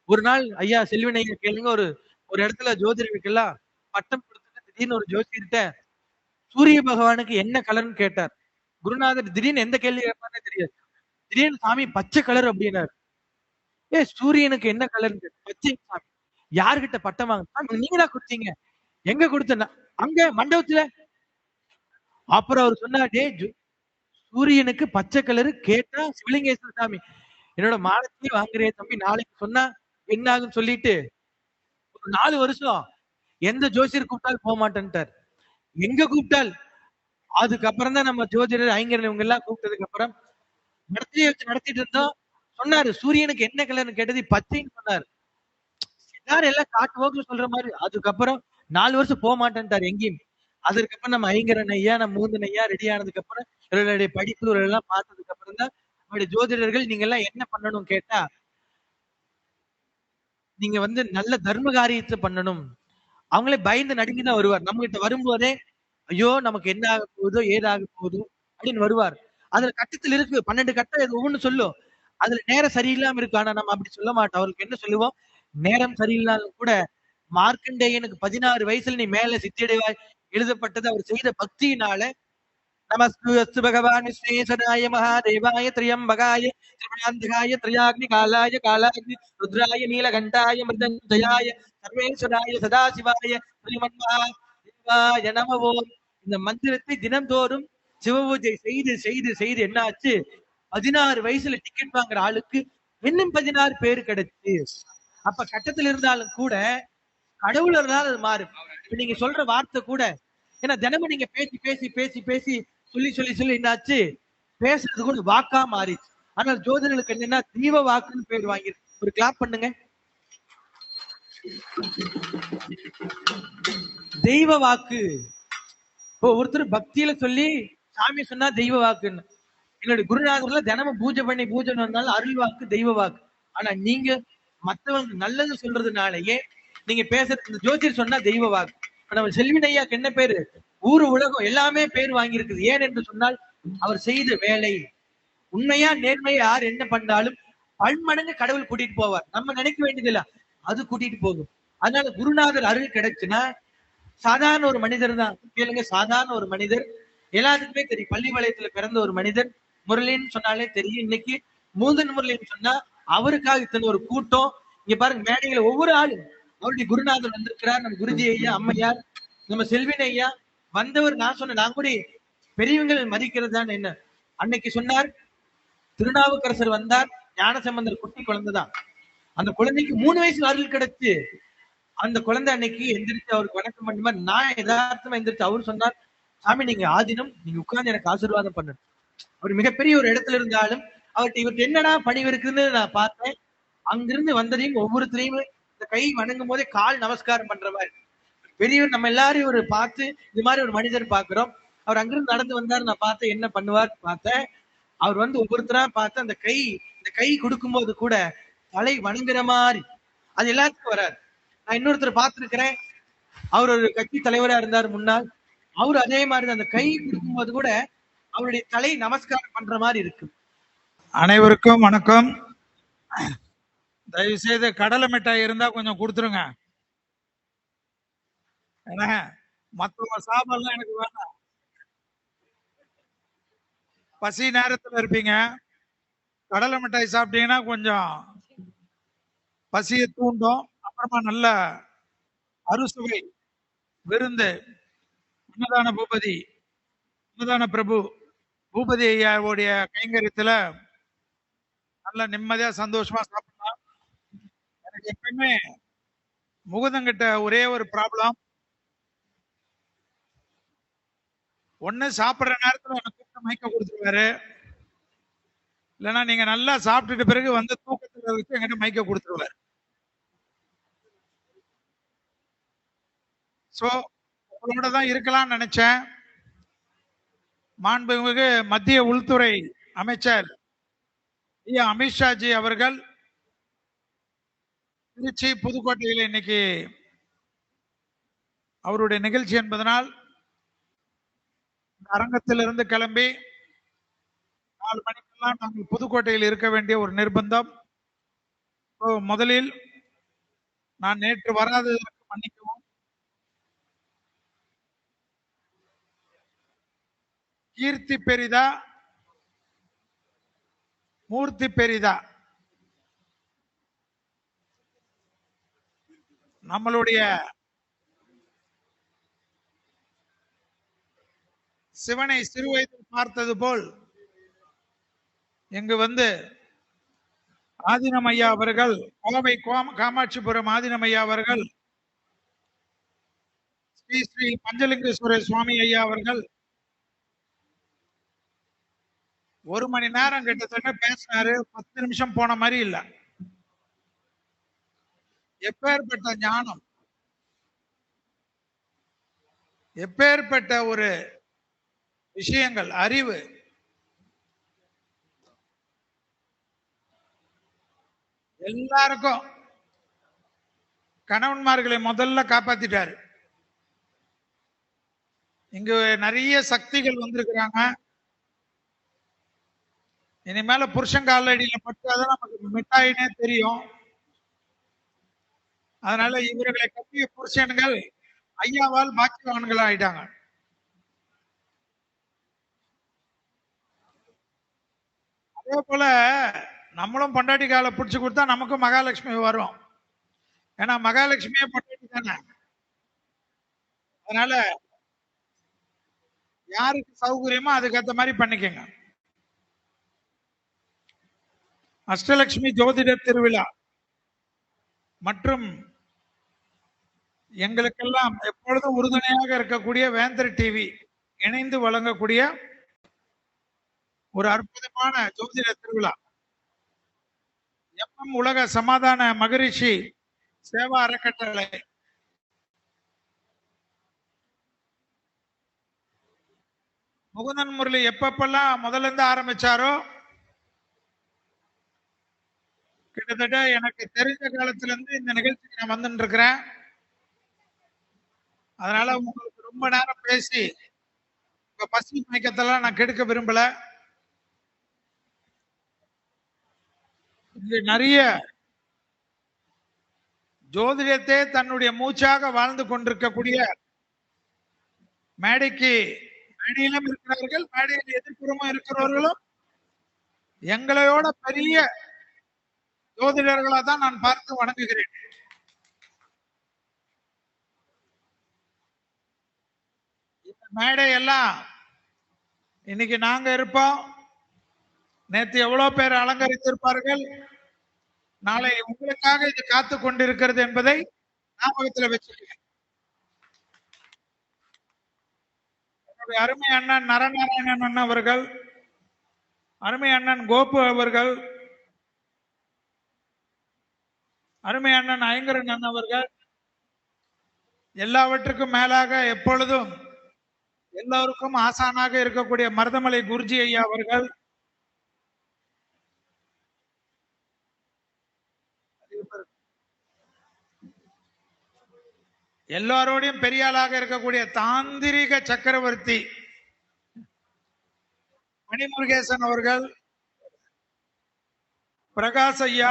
ஒரு நாள் ஐயா செல்வன் ஐயா கேளுங்க, ஒரு ஒரு இடத்துல ஜோதிடருக்கெல்லாம் பட்டம் கொடுத்துட்டு திடீர்னு ஒரு ஜோசியர்கிட்ட சூரிய பகவானுக்கு என்ன கலர்னு கேட்டார். குருநாதர் திடீர்னு எந்த கேள்வி கேட்பாருன்னே தெரியாது. திடீர்னு சாமி பச்சை கலர் அப்படின்னாரு. சூரியனுக்கு என்ன கலர்? பச்சை சாமி. யாருகிட்ட பட்டம் வாங்க? சாமி நீங்களா கொடுத்தீங்க. எங்க கொடுத்தனா? அங்க மண்டபத்துல. அப்புறம் அவர் சொன்னார், சூரியனுக்கு பச்சை கலரு கேட்டா சிவலிங்கேஸ்வர சாமி என்னோட மானத்தையே வாங்குறே தம்பி, நாளைக்கு சொன்னா என்ன ஆகுன்னு சொல்லிட்டு ஒரு 4 வருஷம் எந்த ஜோசியர் கூப்பிட்டாலும் போக மாட்டேன்ட்டார். எங்க கூப்பிட்டால் அதுக்கப்புறம் தான் நம்ம ஜோதிடர் ஐங்கரன் இவங்க எல்லாம் கூப்பிட்டதுக்கு அப்புறம் நடத்தியே வச்சு நடத்திட்டு இருந்தோம். சொன்னாரு சூரியனுக்கு என்ன கலர்னு கேட்டது பச்சைன்னு சொன்னாரு. எல்லாரும் எல்லாம் காட்டு போக்குல சொல்ற மாதிரி. அதுக்கப்புறம் 4 வருஷம் போக மாட்டேன்ட்டாரு எங்கேயும். அதுக்கப்புறம் நம்ம ஐங்கரன் ஐயா, நம்ம மூந்தன் ஐயா ரெடி ஆனதுக்கு அப்புறம் இவர்களுடைய படிப்பு எல்லாம் பார்த்ததுக்கு அப்புறம் தான் நம்முடைய ஜோதிடர்கள் நீங்க எல்லாம் என்ன பண்ணணும் கேட்டா, நீங்க வந்து நல்ல தர்ம காரியத்தை பண்ணணும். அவங்களே பயந்து நடுங்கிதான் வருவார். நம்ம கிட்ட வரும்போதே ஐயோ நமக்கு என்ன ஆக போகுதோ ஏதாக போகுதோ அப்படின்னு வருவார். அதுல கட்டத்தில் இருக்கு 12 கட்டம் இது ஒவ்வொன்னு சொல்லும். அதுல நேரம் சரியில்லாம இருக்கு. ஆனா நம்ம அப்படி சொல்ல மாட்டோம். அவருக்கு என்ன சொல்லுவோம், நேரம் சரியில்லாலும் கூட மார்க்கண்டேயனுக்கு 16 வயசுல நீ மேல சித்தியடைவாய் எழுதப்பட்டது அவர் செய்த பக்தியினால. நமஸ்து பகவான் விஸ்வேஸ்வராய மகாதேவாய திரியம்பகாய திரிபுராந்தகாய திரியாக்னி காலாய காலாக்னி ருத்ராய நீலகண்டாய மிருதஞ்சயாய சர்வேஸ்வராய சதாசிவாய ஸ்ரீமன்மஹாதேவாய நமவோ. இந்த மந்திரத்தை தினந்தோறும் சிவபூஜை செய்து செய்து செய்து என்ன ஆச்சு, 16 வயசுல டிக்கெட் வாங்குற ஆளுக்கு இன்னும் 16 பேரு கிடைச்சு. அப்ப கட்டத்தில் இருந்தாலும் கூட கடவுள் இருந்தாலும் அது மாறும். இப்ப நீங்க சொல்ற வார்த்தை கூட, ஏன்னா தினமும் நீங்க பேசி பேசி பேசி பேசி சொல்லி சொல்லி சொல்லி என்னாச்சு, பேசுறது கூட வாக்கா மாறிச்சு. ஆனால் ஜோதிடர்களுக்கு என்னன்னா தீவ வாக்குன்னு பேர் வாங்கிருக்கு. ஒரு கிளாப் பண்ணுங்க. தெய்வ வாக்கு. இப்போ ஒருத்தர் பக்தியில சொல்லி சாமி சொன்னா தெய்வ வாக்குன்னு. எங்களுடைய குருநாதர்ல தினமும் பூஜை பண்ணி பூஜை வந்தாலும் அருள் வாக்கு தெய்வ வாக்கு. ஆனா நீங்க மத்தவங்களுக்கு நல்லது சொல்றதுனாலயே நீங்க பேசுறது ஜோதிடர் சொன்னா தெய்வ வாக்கு. நம்ம செல்வின் ஐயாக்கு என்ன பேரு, ஊரு உலகம் எல்லாமே பேர் வாங்கி இருக்குது. ஏன் என்று சொன்னால் அவர் செய்த வேலை உண்மையா நேர்மையா யார் என்ன பண்ணாலும் பன்மடங்கு கடவுள் கூட்டிட்டு போவார். நம்ம நினைக்க வேண்டியதில்ல, அது கூட்டிட்டு போகும். அதனால குருநாதர் அருள் கிடைச்சுன்னா சாதாரண ஒரு மனிதர் தான். கேளுங்க, சாதாரண ஒரு மனிதர். எல்லாத்துக்குமே தெரியும், பள்ளிப்பாளையத்துல பிறந்த ஒரு மனிதர் முரளின்னு சொன்னாலே தெரியும். இன்னைக்கு மூந்தன் முரளின்னு சொன்னா அவருக்காக இத்தனை ஒரு கூட்டம். இங்க பாருங்க மேடைகளை ஒவ்வொரு ஆளும் அவருடைய குருநாதர் வந்திருக்கிறார். நம்ம குருஜி ஐயா, அம்மையார், நம்ம செல்வின் ஐயா வந்தவர். நான் சொன்னேன், நான் கூட பெரியவங்கள் மதிக்கிறது தான் என்ன. அன்னைக்கு சொன்னார் திருநாவுக்கரசர் வந்தார், ஞானசம்பந்தர் குட்டி குழந்தைதான். அந்த குழந்தைக்கு 3 வயசுல அருள் கிடைச்சு. அந்த குழந்தை அன்னைக்கு எந்திரிச்சு அவருக்கு வணக்கம் பண்ணுமா, நான் யதார்த்தமா எந்திரிச்சு அவரு சொன்னார், சாமி நீங்க ஆதினம், நீங்க உட்கார்ந்து எனக்கு ஆசீர்வாதம் பண்ணணும். அவர் மிகப்பெரிய ஒரு இடத்துல இருந்தாலும் அவர்கிட்ட இவருக்கு என்னடா பணிவு இருக்குன்னு நான் பார்த்தேன். அங்கிருந்து வந்ததையும் ஒவ்வொருத்தரையும் இந்த கை வணங்கும் போதே கால் நமஸ்காரம் பண்ற மாதிரி பெரியவர். நம்ம எல்லாரையும் ஒரு பார்த்து இது மாதிரி ஒரு மனிதர் பாக்குறோம். அவர் அங்கிருந்து நடந்து வந்தாரு, நான் பார்த்தேன் என்ன பண்ணுவார் பார்த்தேன். அவர் வந்து ஒவ்வொருத்தரா பார்த்து அந்த கை, இந்த கை கொடுக்கும் போது கூட தலை வணங்குற மாதிரி. அது எல்லாத்துக்கும் வராது. நான் இன்னொருத்தர் பார்த்திருக்கிறேன், அவர் ஒரு கட்சி தலைவரா இருந்தார் முன்னால். அவர் அதே மாதிரி அந்த கை கொடுக்கும் போது கூட அவருடைய தலை நமஸ்காரம் பண்ற மாதிரி இருக்கு. அனைவருக்கும் வணக்கம். தயவு செய்து கடலை மிட்டாய் இருந்தா கொஞ்சம் கொடுத்துருங்க. மற்றவங்க சாப்பாடுலாம் எனக்கு வேண்டாம். பசி நேரத்துல இருப்பீங்க, கடலை மிட்டாய் சாப்பிட்டீங்கன்னா கொஞ்சம் பசியை தூண்டும். அப்புறமா நல்ல அறுசுவை விருந்து அன்னதான பூபதி, அன்னதான பிரபு பூபதி ஐயாவுடைய கைங்கரியத்துல நல்ல நிம்மதியா சந்தோஷமா சாப்பிடலாம். எனக்கு எப்பயுமே முகுதங்கிட்ட ஒரே ஒரு ப்ராப்ளம், ஒண்ணு சாப்பிடுற நேரத்துல எனக்கு கூப்பிட்டு மயக்க கொடுத்துருவாரு, இல்லைன்னா நீங்க நல்லா சாப்பிட்டுட்டு பிறகு வந்து தூக்கத்துல வச்சு எங்கிட்ட மயக்க கொடுத்துருவாரு. சோ உங்களோட தான் இருக்கலாம்னு நினைச்சேன். மாண்புமிகு மத்திய உள்துறை அமைச்சர் ஐயா அமித்ஷாஜி அவர்கள் திருச்சி புதுக்கோட்டையில் இன்னைக்கு அவருடைய நிகழ்ச்சி என்பதனால் அரங்கத்திலிருந்து கிளம்பி 4 மணிக்கெல்லாம் நாங்கள் புதுக்கோட்டையில் இருக்க வேண்டிய ஒரு நிர்பந்தம். முதலில் நான் நேற்று வராததற்கு மன்னிக்கவும். கீர்த்தி பெரிதா மூர்த்தி பெரிதா? நம்மளுடைய சிவனை சிறுவயதில் பார்த்தது போல் இங்கு வந்து ஆதினம் ஐயா அவர்கள், கோவை காமாட்சிபுரம் ஆதினம் ஐயா அவர்கள், ஸ்ரீ ஸ்ரீ பஞ்சலிங்கேஸ்வர சுவாமி ஐயா அவர்கள் 1 மணி நேரம் கிட்டத்தட்ட பேசினாரு. 10 நிமிஷம் போன மாதிரி இல்ல. எப்பேற்பட்ட ஞானம், எப்பேற்பட்ட ஒரு விஷயங்கள், அறிவு. எல்லாருக்கும் கணவன்மார்களை முதல்ல காப்பாத்திட்டாரு. இங்கு நிறைய சக்திகள் வந்திருக்கிறாங்க. இனிமேல புருஷன் காலடியில பட்டாதான் நமக்கு மிட்டாயினே தெரியும். அதனால இவர்களை கட்டிய புருஷன்கள் ஐயாவால் பாக்கியவான்கள் ஆயிட்டாங்க. அதே போல நம்மளும் பொண்டாட்டி காலை பிடிச்சு கொடுத்தா நமக்கும் மகாலட்சுமி வரும். ஏன்னா மகாலட்சுமியே பொண்டாட்டி தானே. அதனால யாருக்கு சௌகரியமோ அதுக்கேற்ற மாதிரி பண்ணிக்கங்க. அஷ்டலட்சுமி ஜோதிட திருவிழா மற்றும் எங்களுக்கெல்லாம் எப்பொழுதும் உறுதுணையாக இருக்கக்கூடிய வேந்தர் டிவி இணைந்து வழங்கக்கூடிய ஒரு அற்புதமான ஜோதிட திருவிழா. எம் உலக சமாதான மகரிஷி சேவா அறக்கட்டளை முகுந்தன் முரளி எப்பப்பெல்லாம் முதல்ல இருந்து ஆரம்பிச்சாரோ, கிட்டத்தட்ட எனக்கு தெரிஞ்ச காலத்துல இருந்து இந்த நிகழ்ச்சிக்கு நான் வந்துட்டு இருக்கிறேன். அதனால உங்களுக்கு ரொம்ப நேரம் பேசி உங்க பசி மயக்கத்தெல்லாம் நான் கெடுக்க விரும்பல. இது நிறைய ஜோதிடத்தை தன்னுடைய மூச்சாக வாழ்ந்து கொண்டிருக்கக்கூடிய மேடையிலும் இருக்கிறார்கள், மேடையில் எதிர்ப்புறமும் இருக்கிறவர்களும் எங்களையோட பெரிய ஜோதிடர்களா தான் நான் பார்த்து வணங்குகிறேன். இந்த மேடை எல்லாம் இன்னைக்கு நாங்க இருப்போம். நேற்று எவ்வளவு பேர் அலங்கரித்திருப்பார்கள். நாளை உங்களுக்காக இது காத்து கொண்டிருக்கிறது என்பதை ஞாபகத்தில் வச்சுக்கிறேன். என்னுடைய அருமை அண்ணன் நரநாராயணன் அண்ணன் அவர்கள், அருமை அண்ணன் கோபு அவர்கள், அருமை அண்ணன் ஐங்கரன் அண்ணன் அவர்கள், எல்லாவற்றுக்கும் மேலாக எப்பொழுதும் எல்லோருக்கும் ஆசானாக இருக்கக்கூடிய மருதமலை குருஜி ஐயா அவர்கள், எல்லாரோடையும் பெரியாளாக இருக்கக்கூடிய தாந்திரிக சக்கரவர்த்தி மணிமுருகேசன் அவர்கள், பிரகாஷ் ஐயா,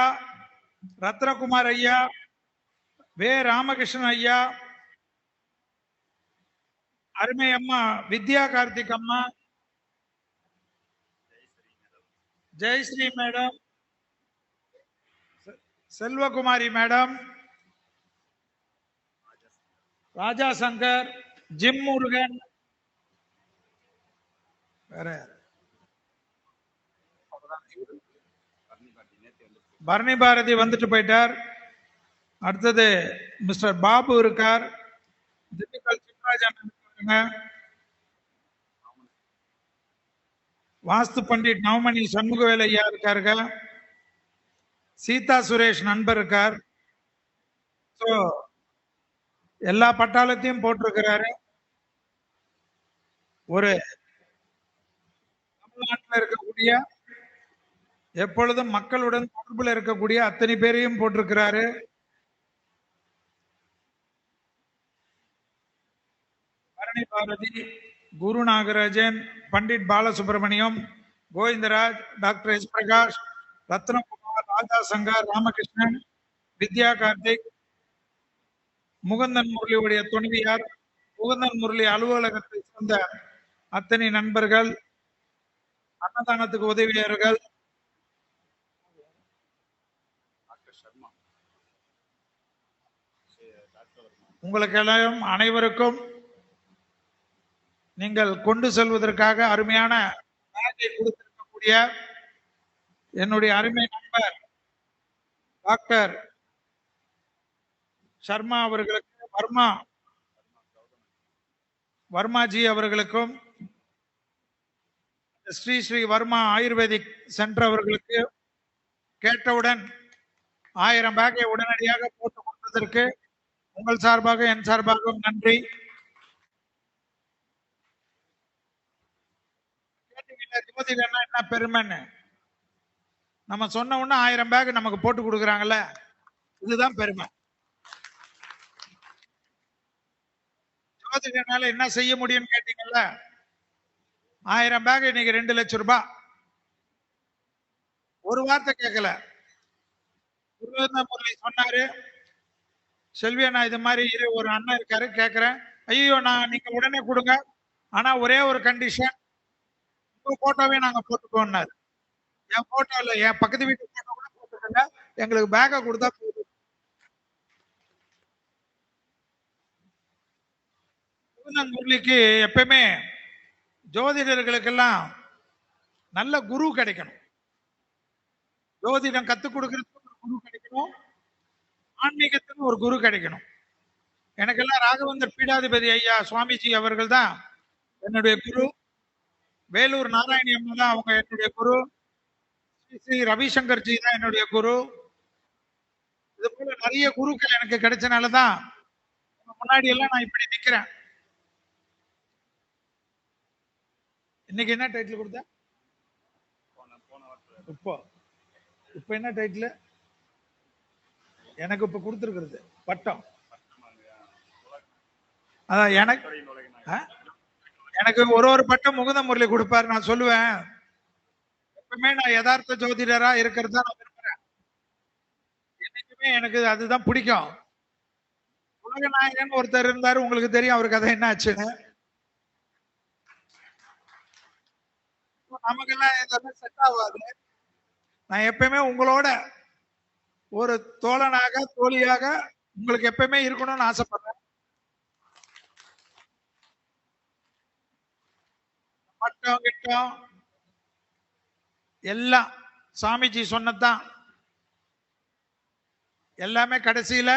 ரத்னகுமார் ஐயா, வே ராமகிருஷ்ணன் ஐயா, அருமை அம்மா வித்யா கார்த்திக் அம்மா, ஜெயஸ்ரீ மேடம், செல்வகுமாரி மேடம், ராஜா சங்கர், ஜிம் முருகன், வேற பரணி பாரதி வந்துட்டு போயிட்டார். அடுத்தது மிஸ்டர் பாபு இருக்கார், திண்டுக்கல் சிவராஜன் இருக்காங்க, வாஸ்து பண்டிட் நவமணி சண்முகவேல் ஐயா இருக்காருங்க, சீதா சுரேஷ் நண்பர் இருக்கார். ஸோ எல்லா பட்டாளத்தையும் போட்டிருக்கிறாரு. ஒரு தமிழ்நாட்டில் இருக்கக்கூடிய எப்பொழுதும் மக்களுடன் தொடர்புல இருக்கக்கூடிய அத்தனை பேரையும் போட்டிருக்கிறாரு. பரணி பாரதி, குரு நாகராஜன், பண்டிட் பாலசுப்ரமணியம், கோவிந்தராஜ், டாக்டர் எஸ் பிரகாஷ், ரத்னகுமார், ராஜா சங்கர், ராமகிருஷ்ணன், வித்யா கார்த்திக், முகுந்தன் முரளியுடைய துணைவியார், முகுந்தன் முரளி அலுவலகத்தை சேர்ந்த அத்தனை நண்பர்கள், அன்னதானத்துக்கு உதவியாளர்கள், உங்களுக்கெல்லாம் அனைவருக்கும் நீங்கள் கொண்டு செல்வதற்காக அருமையான பேக்கை கொடுத்திருக்கக்கூடிய என்னுடைய அருமை நண்பர் டாக்டர் சர்மா அவர்களுக்கு, வர்மாஜி அவர்களுக்கும், ஸ்ரீ ஸ்ரீ வர்மா ஆயுர்வேதிக் சென்டர் அவர்களுக்கு கேட்டவுடன் 1000 பேக்கை உடனடியாக போட்டு கொடுத்ததற்கு உங்கள் சார்பாக என் சார்பாகவும் நன்றி. ஜோதிடர்னா என்ன பெருமைன்னு நம்ம சொன்ன உடனே 1000 பேக் நமக்கு போட்டு கொடுக்குறாங்கல்ல, இதுதான் பெருமை. ஜோதிடர்னால என்ன செய்ய முடியும்னு கேட்டீங்கல்ல, 1000 பேக் இன்னைக்கு 2 லட்சம் ரூபாய். ஒரு வார்த்தை கேட்கல. முரளி சொன்னாரு, செல்வி அண்ணா இது மாதிரி ஒரு அண்ணன் இருக்காரு கேட்கிறேன். ஐயோ நீங்க உடனே கொடுங்க, ஆனா ஒரே ஒரு கண்டிஷன், உங்க போட்டோவே நாங்க போட்டுக்கோன்னாரு. என் போட்டோ இல்ல, என் பக்கத்து வீட்டு போட்டோ கூட போட்டுக்கல, எங்களுக்கு பேக்கை கொடுத்தா போதும். முரளிக்கு எப்பயுமே ஜோதிடர்களுக்கெல்லாம் நல்ல குரு கிடைக்கணும். ஜோதிடம் கத்துக் கொடுக்கறதுக்கு ஒரு குரு கிடைக்கணும், ஆன்மீகத்துக்கு ஒரு குரு கிடைக்கணும். எனக்கெல்லாம் ராகவேந்தர் பீடாதிபதி ஐயா சுவாமிஜி அவர்கள் தான் என்னுடைய குரு. வேலூர் நாராயணி அம்மா தான் அவங்க என்னுடைய குரு. ஸ்ரீ ரவிசங்கர் ஜி தான் என்னுடைய குரு. இது போல நிறைய குருக்கள் எனக்கு கிடைச்சனாலதான் முன்னாடி எல்லாம் நான் இப்படி நிக்கிறேன். இன்னைக்கு என்ன டைட்டில் கொடுத்த? இப்ப என்ன டைட்டில் எனக்கு இப்ப கொடுத்திருக்கிறது? பட்டம். அதான் எனக்கு ஒரு பட்டம் முகுந்த முரளி கொடுப்பாரு. நான் சொல்லுவேன், எப்பவுமே நான் யதார்த்த ஜோதிடரா இருக்கிறது தான் நான் விரும்புறேன். என்னைக்குமே எனக்கு அதுதான் பிடிக்கும். உலக நாயகன் ஒருத்தர் இருந்தாரு, உங்களுக்கு தெரியும் அவர் கதை என்ன ஆச்சுன்னு. நமக்கெல்லாம் இதெல்லாம் செட் ஆகாது. நான் எப்பயுமே உங்களோட ஒரு தோழனாக தோழியாக உங்களுக்கு எப்பயுமே இருக்கணும்னு ஆசைப்படுறேன். பட்டம் கிட்டம் எல்லாம் சாமிஜி சொன்னதான். எல்லாமே கடைசியில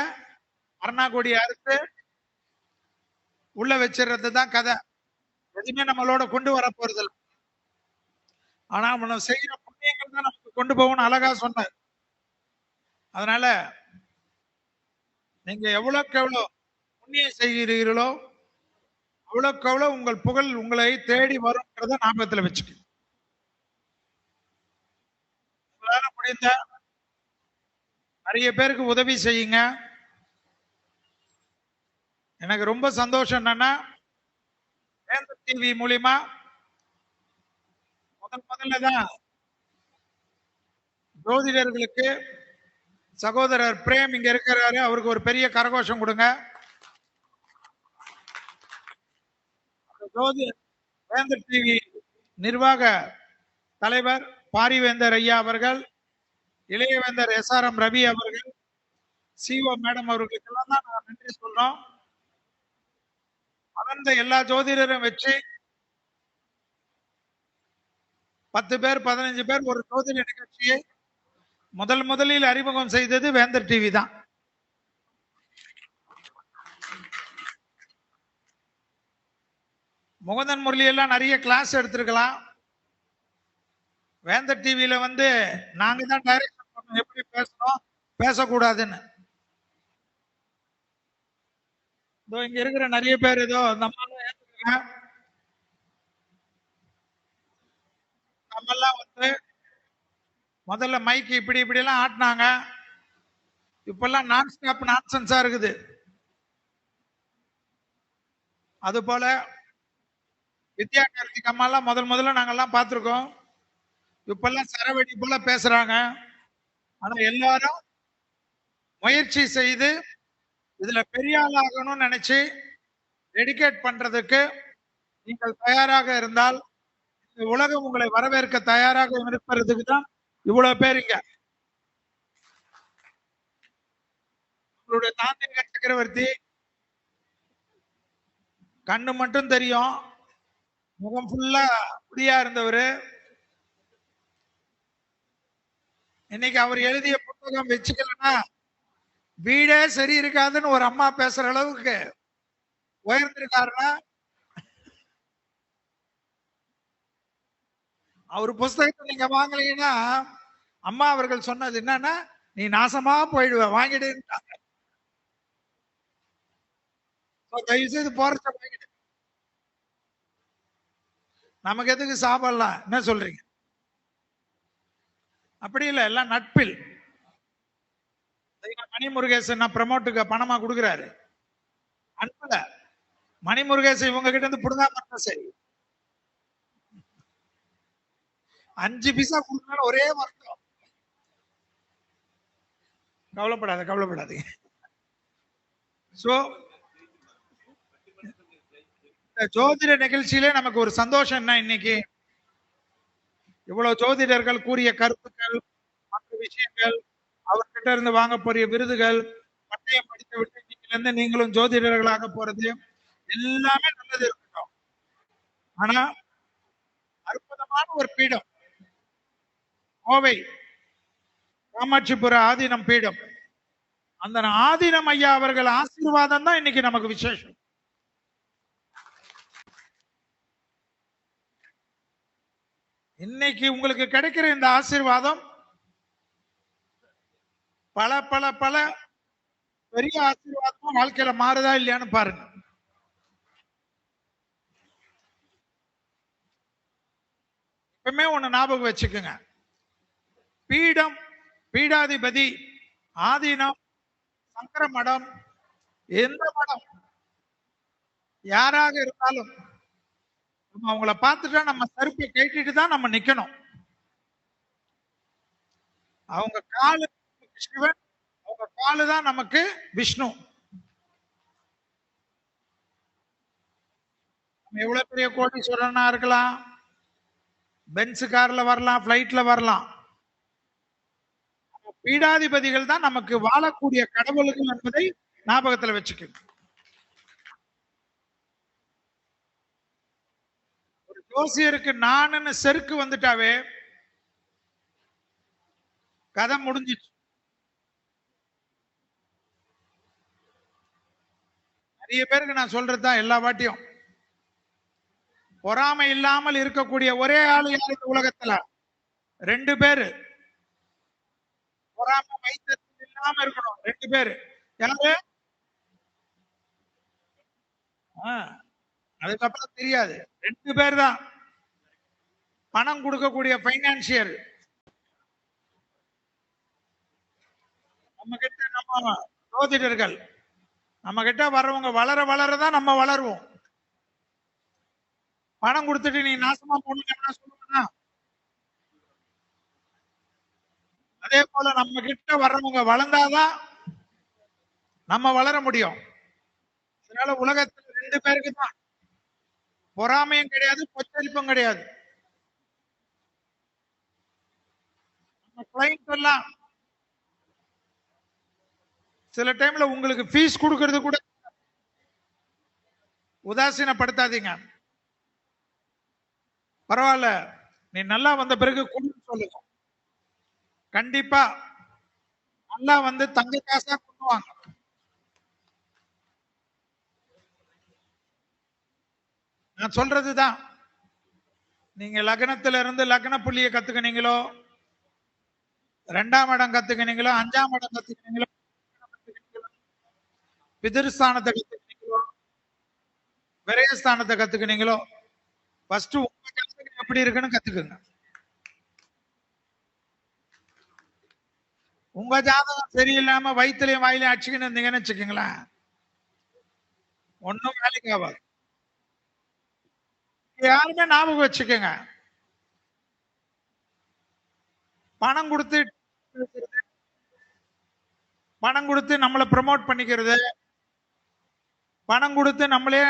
அருணாகொடி அறுத்து உள்ள வச்சிடறது தான் கதை. எதுவுமே நம்மளோட கொண்டு வர போறது இல்லை. ஆனா நம்ம செய்யற புண்ணியங்கள் தான் நமக்கு கொண்டு போகணும்னு அழகா சொன்னார். அதனால நீங்க எவ்வளவுக்கு எவ்வளவு புண்ணியம் செய்கிறீர்களோ அவ்வளவுக்கு எவ்வளவு உங்கள் புகழ் உங்களை தேடி வரும்ன்றத ஞாபகத்துல வச்சுக்க. உங்களால முடிந்த நிறைய பேருக்கு உதவி செய்யுங்க. எனக்கு ரொம்ப சந்தோஷம் என்னன்னா, வேந்தர் டிவி மூலியமா முதல்லதான் ஜோதிடர்களுக்கு சகோதரர் பிரேம் இங்க இருக்கிறாரு, அவருக்கு ஒரு பெரிய கரகோஷம் கொடுங்க. வேந்தர் டிவி நிர்வாக தலைவர் பாரிவேந்தர் ஐயா அவர்கள், இளையவேந்தர் SRM ரவி அவர்கள், CO மேடம் அவர்களுக்கெல்லாம் தான் நான் நன்றி சொல்றோம். அந்த எல்லா ஜோதிடரும் வச்சு 10 பேர் 15 பேர் ஒரு ஜோதிட நிகழ்ச்சியை முதலில் அறிமுகம் செய்தது வேந்தர் டிவி தான். முகுந்தன் முரளி எல்லாம் நிறைய கிளாஸ் எடுத்திருக்கலாம். வேந்தர் டிவியில நாங்க தான் டைரக்ஷன் பண்ணோம், எப்படி பேசணும் பேசக்கூடாதுன்னு. இங்க இருக்கிற நிறைய பேர் ஏதோ நம்மெல்லாம் முதல்ல மைக் இப்படி எல்லாம் ஆட்டினாங்க. இப்பெல்லாம் நான் ஸ்டாப் நான்சென்ஸா இருக்குது. அது போல வித்யா கார்த்திக் அம்மாலாம் முதல்ல நாங்கெல்லாம் பார்த்திருக்கோம். இப்பெல்லாம் சரவெடி போல பேசுறாங்க. ஆனா எல்லாரும் முயற்சி செய்து இதுல பெரிய ஆள் ஆகணும்னு நினைச்சு டெடிகேட் பண்றதுக்கு நீங்கள் தயாராக இருந்தால் இந்த உலகம் உங்களை வரவேற்க தயாராக இருப்பதுக்கு தான் இவ்வளவு பேர் இங்க. உங்களுடைய தாந்திரிக சக்கரவர்த்தி கண்ணு மட்டும் தெரியும், முகம் ஃபுல்லா முடியா இருந்தவர். இன்னைக்கு அவர் எழுதிய புத்தகம் வச்சுக்கலன்னா வீடே சரி இருக்காதுன்னு ஒரு அம்மா பேசுற அளவுக்கு உயர்ந்திருக்காருன்னா அவர் புஸ்தகத்தை நீங்க வாங்கலீங்கன்னா அம்மா அவர்கள் சொன்னது என்னன்னா, நீ நாசமா போயிடுவ, வாங்கிடு. தயவு செய்து போறத வாங்கிடு. நமக்கு எதுக்கு சாப்பிடலாம், என்ன சொல்றீங்க? அப்படி இல்லை, எல்லாம் நட்பில். மணிமுருகேசன் ப்ரமோட்டுக்கு பணமா கொடுக்குறாரு, அன்புல. மணிமுருகேசன் இவங்க கிட்ட இருந்து புடுங்காம சரி, 5 பைசா கொடுக்கணும் ஒரே வருஷம். கவலைப்படாதீங்க. சோ இந்த ஜோதிட நிகழ்ச்சியிலே நமக்கு ஒரு சந்தோஷம் என்ன, இன்னைக்கு இவ்வளவு ஜோதிடர்கள் கூறிய கருத்துக்கள், மற்ற விஷயங்கள், அவர்கிட்ட இருந்து வாங்க போறிய விருதுகள், பட்டயம் படித்து விட்டு இன்னைக்குல இருந்து நீங்களும் ஜோதிடர்களாக போறது எல்லாமே நல்லது இருக்கட்டும். ஆனா அற்புதமான ஒரு பீடம் கோவை காமாட்சிபுர ஆதீனம் பீடம். அந்த ஆதீனம் ஐயா அவர்கள் ஆசீர்வாதம் தான் இன்னைக்கு நமக்கு விசேஷம். இன்னைக்கு உங்களுக்கு கிடைக்கிற இந்த ஆசீர்வாதம் பல பல பல பெரிய ஆசீர்வாதம் வாழ்க்கையில மாறுதா இல்லையான்னு பாருங்க. எப்பவுமே ஒண்ணு ஞாபகம் வச்சுக்கோங்க, பீடம், பீடாதிபதி, ஆதீனம், சங்கர மடம், எந்த மடம் யாராக இருந்தாலும் நம்ம அவங்கள பார்த்துட்டா நம்ம சருப்பை கேட்டுட்டு தான் நம்ம நிக்கணும். அவங்க காலு சிவன், அவங்க காலு தான் நமக்கு விஷ்ணு. நம்ம எவ்வளவு பெரிய கோடீஸ்வரனா இருக்கலாம், பென்ஸ் கார்ல வரலாம், பிளைட்ல வரலாம், பீடாதிபதிகள் தான் நமக்கு வாழக்கூடிய கடவுள்கள் என்பதை ஞாபகத்துல வச்சுக்கணும். ஒரு ஜோசியருக்கு நானுன்னு செருக்கு வந்துட்டாவே கதை முடிஞ்சிச்சு. நிறைய பேருக்கு நான் சொல்றதுதான் எல்லா வாட்டியும், பொறாமை இல்லாமல் இருக்கக்கூடிய ஒரே ஆளு யாரு இந்த உலகத்துல? 2 பேரு. பொறாமை வைத்தியம் இல்லாம இருக்கணும், 2 பேரு. யாரு? அதுக்கப்புறம் தெரியாது. 2 பேர் தான். பணம் கொடுக்கக்கூடிய பைனான்சியர். நம்ம கிட்ட, நம்ம ஜோதிடர்கள் நம்ம கிட்ட வர்றவங்க வளர வளரதான் நம்ம வளருவோம். பணம் கொடுத்துட்டு நீ நாசமா போன சொல்லுவேன்னா, அதே போல நம்ம கிட்ட வர்றவங்க வளர்ந்தாதான் நம்ம வளர முடியும். அதனால உலகத்துல 2 பேருக்கு தான், பொறாமையும் கிடையாது, பொச்சரிப்பும் கிடையாது. நம்ம கிளைண்ட் எல்லாம் சில டைம்ல உங்களுக்கு ஃபீஸ் கொடுக்கறது கூட உதாசீனப்படுத்தாதீங்க. பரவாயில்ல, நீ நல்லா வந்த பிறகு கொடுன்னு சொல்லுங்க. கண்டிப்பா நல்லா வந்து தங்க காசா கொண்டுவாங்க. நான் சொல்றதுதான், நீங்க லக்னத்துல இருந்து லக்ன புள்ளியை கத்துக்கினீங்களோ, 2ஆம் இடம் கத்துக்கினீங்களோ, 5ஆம் இடம் கத்துக்கினீங்களோ, பிதிருஸ்தானத்தை கத்துக்கினீங்களோ, விரயஸ்தானத்தை கத்துக்கினீங்களோ, ஃபர்ஸ்ட் உங்க ஜாதகம் எப்படி இருக்குன்னு கத்துக்குங்க. உங்க ஜாதகம் சரியில்லாம வயிற்றுலயும் வாயிலையும் அடிச்சுக்கின்னு இருந்தீங்கன்னு வச்சுக்கீங்களேன், ஒன்னும் வேலைக்கு ஆகாது. யாருமே ஞாபகம் வச்சுக்கோங்க, பணம் கொடுத்து நம்மளை ப்ரமோட் பண்ணிக்கிறது, பணம் கொடுத்து நம்மளே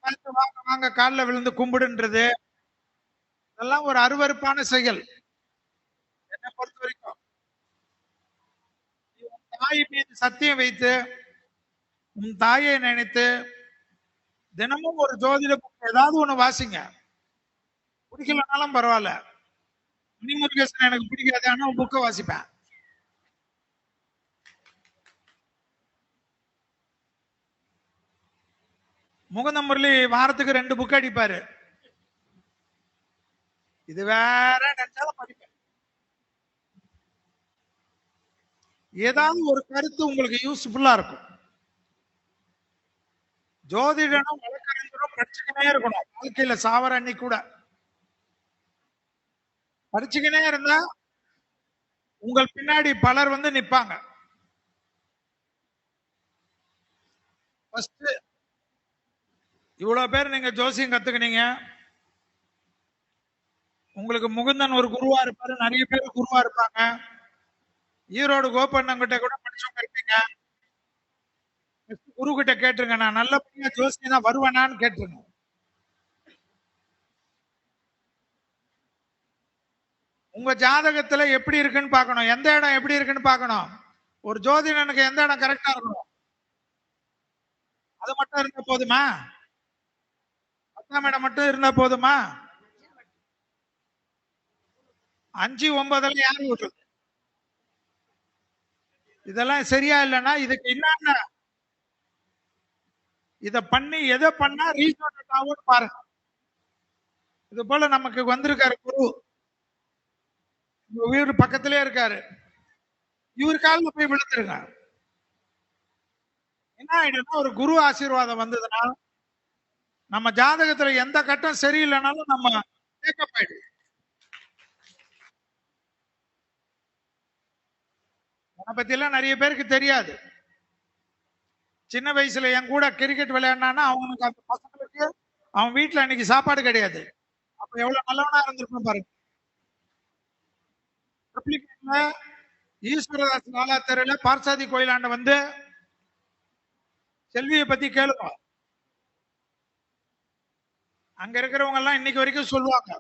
பார்த்து வாங்க வாங்க காலில் விழுந்து கும்பிடுன்றது இதெல்லாம் ஒரு அருவருப்பான செயல். என்னை பொறுத்த வரைக்கும் தாய் மீது சத்தியம் வைத்து உன் தாயை நினைத்து தினமும் ஒரு ஜோதிட புக் ஏதாவது ஒண்ணு வாசிங்க. பிடிக்கலனாலும் பரவாயில்ல. மணிமுருகேசன் எனக்கு பிடிக்காது, ஆனா புக்கை வாசிப்பேன். முகுந்த முரளி வாரத்துக்கு 2 புக் அடிப்பாரு. இது வேற நினைச்சாலும் படிப்பேன். ஏதாவது ஒரு கருத்து உங்களுக்கு யூஸ்ஃபுல்லா இருக்கும். ஜோதிடனும் வழக்கறிஞரும் படிச்சுக்கினே இருக்கணும். வாழ்க்கையில சாவர அன்னைக்கு கூட படிச்சுக்கினே இருந்தா உங்கள் பின்னாடி பலர் வந்து நிப்பாங்க. ஃபர்ஸ்ட் இவ்வளவு பேர் நீங்க ஜோசியம் கத்துக்கினீங்க. உங்களுக்கு முகுந்தன் ஒரு குருவா இருப்பாரு, நிறைய பேர் குருவா இருப்பாங்க. ஈரோடு கோபண்ணங்கிட்ட கூட படிச்சவங்க இருப்பீங்க. குரு கிட்ட கேட்டுருங்க, நான் நல்லபடியா ஜோசியம் தான் வருவேனான்னு கேட்டுருங்க. உங்க ஜாதகத்துல எப்படி இருக்குன்னு பார்க்கணும், எந்த இடம் எப்படி இருக்குன்னு பார்க்கணும். ஒரு ஜோதிடனுக்கு எந்த இடம் கரெக்டா இருக்கணும் அது மட்டும் இருந்தா போதுமா? 10ஆம் இடம் மட்டும் இருந்தா போதுமா? 5, 9 யாரு விட்டுறது? இதெல்லாம் சரியா இல்லைன்னா இதுக்கு என்னன்னா இத பண்ணி எதை பண்ணா ரீசோர்ட் ஆகும்னு பாருங்க. இது போல நமக்கு வந்திருக்காரு குரு, வீடு பக்கத்திலே இருக்காரு. இவர் காலில் போய் விழுந்துருங்க. என்ன ஆயிடும்னா ஒரு குரு ஆசீர்வாதம் வந்ததுன்னா நம்ம ஜாதகத்துல எந்த கட்டம் சரியில்லைனாலும் நம்ம மேக்கப் ஆயிடும். அதை பத்தி எல்லாம் நிறைய பேருக்கு தெரியாது. சின்ன வயசுல என் கூட கிரிக்கெட் விளையாடினான்னா அவனுக்கு அந்த பசங்களுக்கு அவன் வீட்டுல அன்னைக்கு சாப்பாடு கிடையாது. அப்ப எவ்வளவு நல்லவனா இருந்திருக்கும் பாருங்க. ஈஸ்வரதாஸ் நாலா தெருல பார்சாதி கோயிலாண்ட வந்து செல்வியை பத்தி கேளுங்க. அங்க இருக்கிறவங்க எல்லாம் இன்னைக்கு வரைக்கும் சொல்லுவாங்க,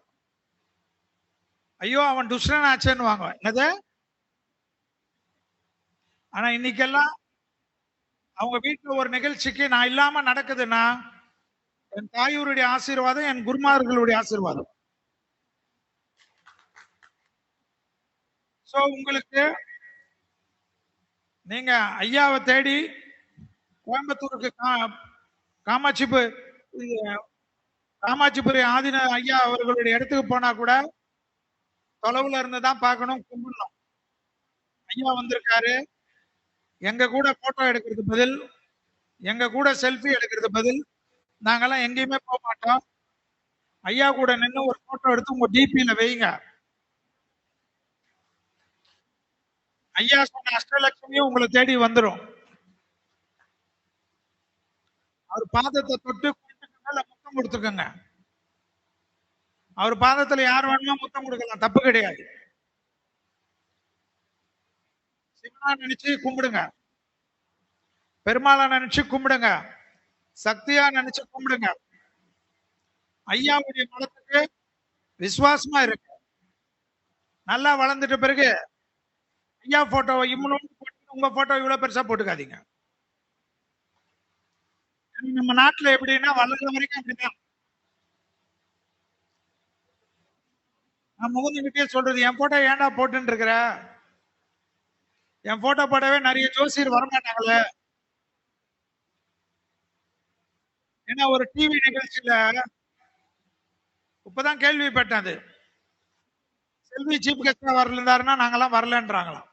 ஐயோ அவன் துஷ்டன் ஆச்சேன்னு வாங்க. என்னது? ஆனா இன்னைக்கெல்லாம் அவங்க வீட்டுல ஒரு நிகழ்ச்சிக்கு நான் இல்லாம நடக்குதுன்னா என் தாயூருடைய ஆசீர்வாதம், என் குருமார்களுடைய ஆசீர்வாதம். சோ உங்களுக்கு நீங்க ஐயாவை தேடி கோயம்புத்தூருக்கு காமாட்சிபுரி ஆதின ஐயா அவர்களுடைய இடத்துக்கு போனா கூட தொலைவுல இருந்துதான் பார்க்கணும், கும்பிடணும். ஐயா வந்திருக்காரு, எங்க கூட போட்டோ எடுக்கிறது பதில், எங்க கூட செல்ஃபி எடுக்கிறது பதில் நாங்கெல்லாம் எங்கேயுமே போக மாட்டோம். ஐயா கூட நின்று ஒரு போட்டோ எடுத்து உங்க டிபியில வைங்க. ஐயா சொன்ன அஷ்டலட்சுமியும் உங்களை தேடி வந்துடும். அவர் பாதத்தை தொட்டு மேல முத்தம் கொடுத்துக்கோங்க. அவர் பாதத்துல யார் வேணுமோ முத்தம் கொடுக்கலாம், தப்பு கிடையாது. சிவனா நினைச்சு கும்பிடுங்க, பெருமாளை நினைச்சு கும்பிடுங்க, சக்தியா நினைச்சு கும்பிடுங்க. ஐயாவுடைய மதத்துக்கு விசுவாசமா இருக்கு. நல்லா வளர்ந்துட்ட பிறகு ஐயா போட்டோ இவ்வளவு உங்க போட்டோ இவ்வளவு பெருசா போட்டுக்காதீங்க. நம்ம நாட்டுல எப்படின்னா வளர்ற வரைக்கும் அப்படிதான். நான் முகுந்துகிட்டே சொல்றது, என் போட்டோ ஏன்டா போட்டுன்னு இருக்கிற? என் போட்டோ போடவே நிறைய ஜோசியர் வரமாட்டாங்களே. ஏன்னா ஒரு டிவி நிகழ்ச்சியில இப்பதான் கேள்விப்பட்டேன், அது செல்வி சீஃப் கெஸ்டா வரலாருன்னா நாங்கெல்லாம் வரலன்றாங்களாம்.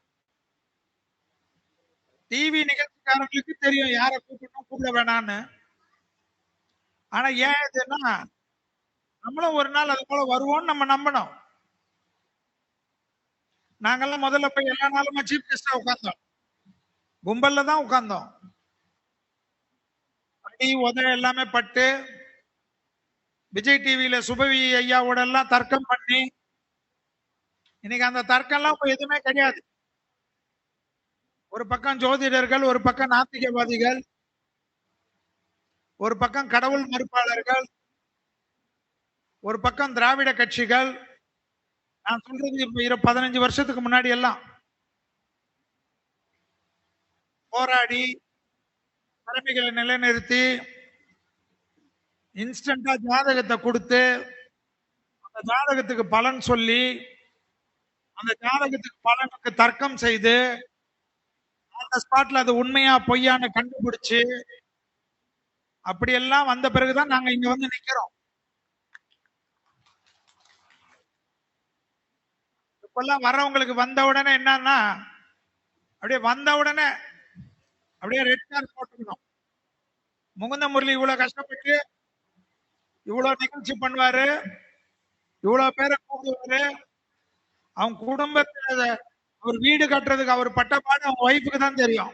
டிவி நிகழ்ச்சிக்காரங்களுக்கு தெரியும் யாரை கூப்பிடணும் கூப்பிட வேணான்னு. ஆனா ஏன் இதுன்னா நம்மளும் ஒரு நாள் அது போல வருவோம்னு நம்ம நம்பணும். நாங்கெல்லாம் முதல்ல போய் எல்லா நாளுமே சீஃப் கெஸ்டா உட்கார்ந்தோம், கும்பல்ல தான் உட்கார்ந்தோம். அடி உத எல்லாமே பட்டு விஜய் டிவியில சுபவி ஐயாவோட எல்லாம் தர்க்கம் பண்ணி, இன்னைக்கு அந்த தர்க்கம் எல்லாம் எதுவுமே கிடையாது. ஒரு பக்கம் ஜோதிடர்கள், ஒரு பக்கம் நாத்திகவாதிகள், ஒரு பக்கம் கடவுள் மறுப்பாளர்கள், ஒரு பக்கம் திராவிட கட்சிகள். நான் சொல்றது இப்ப 15 வருஷத்துக்கு முன்னாடி எல்லாம் போராடி திறமைகளை நிலைநிறுத்தி இன்ஸ்டன்டா ஜாதகத்தை கொடுத்து அந்த ஜாதகத்துக்கு பலன் சொல்லி அந்த ஜாதகத்துக்கு பலனுக்கு தர்க்கம் செய்து அந்த ஸ்பாட்ல அது உண்மையா பொய்யான்னு கண்டுபிடிச்சு அப்படியெல்லாம் வந்த பிறகுதான் நாங்க இங்க வந்து நிக்கிறோம். இப்பெல்லாம் வர்றவங்களுக்கு வந்த உடனே என்னன்னா அப்படியே வந்த உடனே அப்படியே ரெட் கார்டு போட்டுக்கணும். முகுந்த முரளி இவ்வளவு கஷ்டப்பட்டு இவ்வளவு நிகழ்ச்சி பண்ணுவாரு, இவ்வளவு பேரை கூப்பிடுவாரு, அவங்க குடும்பத்துல அவர் வீடு கட்டுறதுக்கு அவர் பட்டப்பாடு அவங்க ஒய்ஃபுக்கு தான் தெரியும்.